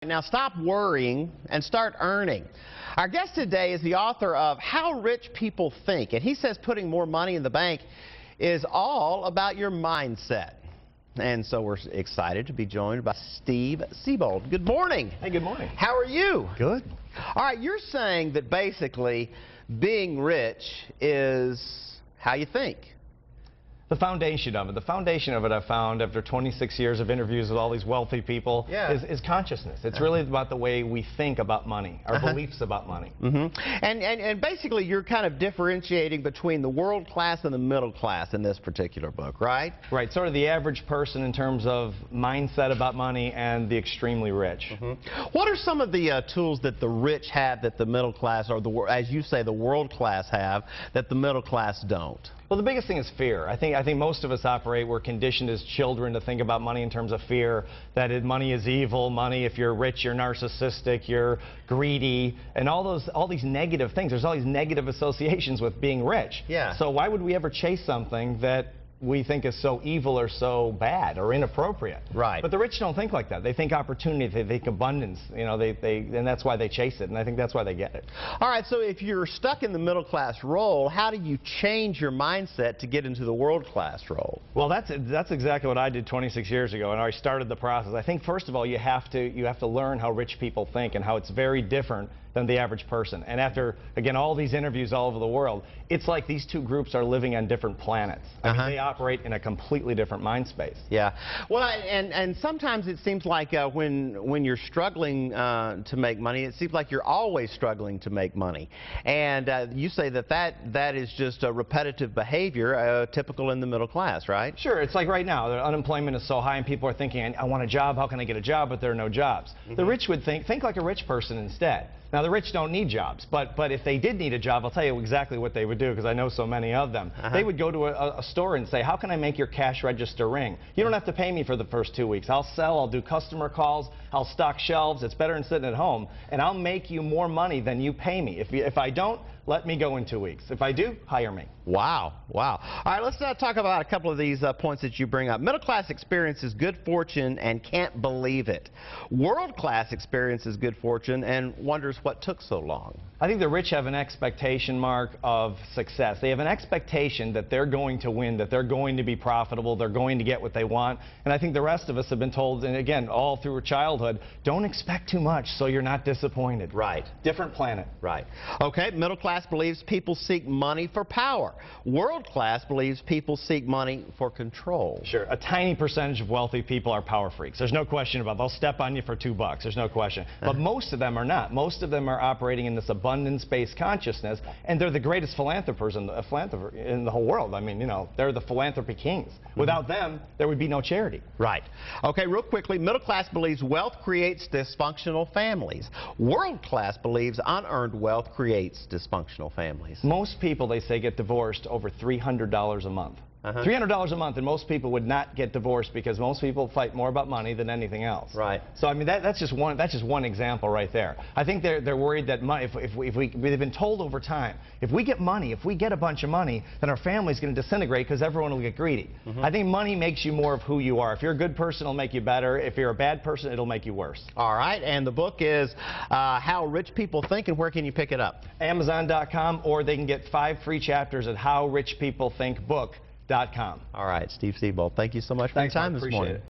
Now stop worrying and start earning. Our guest today is the author of How Rich People Think, and he says putting more money in the bank is all about your mindset. And so we're excited to be joined by Steve Siebold. Good morning. Hey, good morning. How are you? Good. All right, you're saying that basically being rich is how you think. The foundation of it, I found after 26 years of interviews with all these wealthy people, is consciousness. It's really about the way we think about money, our beliefs about money. And basically you're kind of differentiating between the world class and the middle class in this particular book, right? Right, sort of the average person in terms of mindset about money and the extremely rich. What are some of the tools that the rich have that the middle class, or as you say, the world class have, that the middle class don't? Well, the biggest thing is fear. I think most of us operate, we're conditioned as children to think about money in terms of fear, that money is evil, money, if you're rich, you're narcissistic, you're greedy, and all these negative things. There's all these negative associations with being rich. Yeah. So why would we ever chase something that we think is so evil or so bad or inappropriate? Right. But the rich don't think like that. They think opportunity, they think abundance, you know, and that's why they chase it, and I think that's why they get it. All right, so if you're stuck in the middle class role, how do you change your mindset to get into the world class role? Well, that's exactly what I did 26 years ago, and I started the process. I think first of all you have to learn how rich people think and how it's very different than the average person. And after, again, all these interviews all over the world, it's like these two groups are living on different planets. I mean, they operate in a completely different mind space. Yeah. Well, and sometimes it seems like when you're struggling to make money, it seems like you're always struggling to make money. And you say that is just a repetitive behavior typical in the middle class, right? Sure. It's like right now, the unemployment is so high and people are thinking, I want a job, how can I get a job? But there are no jobs. The rich would think like a rich person instead. Now, the rich don't need jobs, but if they did need a job, I'll tell you exactly what they would do, because I know so many of them. They would go to a store and say, how can I make your cash register ring? You don't have to pay me for the first 2 weeks. I'll sell, I'll do customer calls, I'll stock shelves. It's better than sitting at home, and I'll make you more money than you pay me. If I don't, let me go in 2 weeks. If I do, hire me. Wow, wow. All right, let's talk about a couple of these points that you bring up. Middle class experiences good fortune and can't believe it. World class experiences good fortune and wonders what took so long. I think the rich have an expectation, Mark, of success. They have an expectation that they're going to win, that they're going to be profitable, they're going to get what they want. And I think the rest of us have been told, and again, all through childhood, don't expect too much so you're not disappointed. Right. Different planet. Right. Okay, middle class believes people seek money for power. World class believes people seek money for control. Sure. A tiny percentage of wealthy people are power freaks. There's no question about it. They'll step on you for $2. There's no question. But most of them are not. Most of them are operating in this abundance-based consciousness, and they're the greatest philanthropers in the whole world. I mean, you know, they're the philanthropy kings. Without them, there would be no charity. Right. Okay, real quickly, middle class believes wealth creates dysfunctional families. World class believes unearned wealth creates dysfunctional families. Most people, they say, get divorced over $300 a month. $300 a month, and most people would not get divorced because most people fight more about money than anything else. Right. So I mean that's just one example right there. I think they're worried that money, they've been told over time, if we get money, if we get a bunch of money, then our family's going to disintegrate because everyone will get greedy. I think money makes you more of who you are. If you're a good person, it'll make you better. If you're a bad person, it'll make you worse. All right, and the book is How Rich People Think, and where can you pick it up? Amazon.com, or they can get 5 free chapters at HowRichPeopleThinkBook.com. All right, Steve Siebold, thank you so much for your time this morning.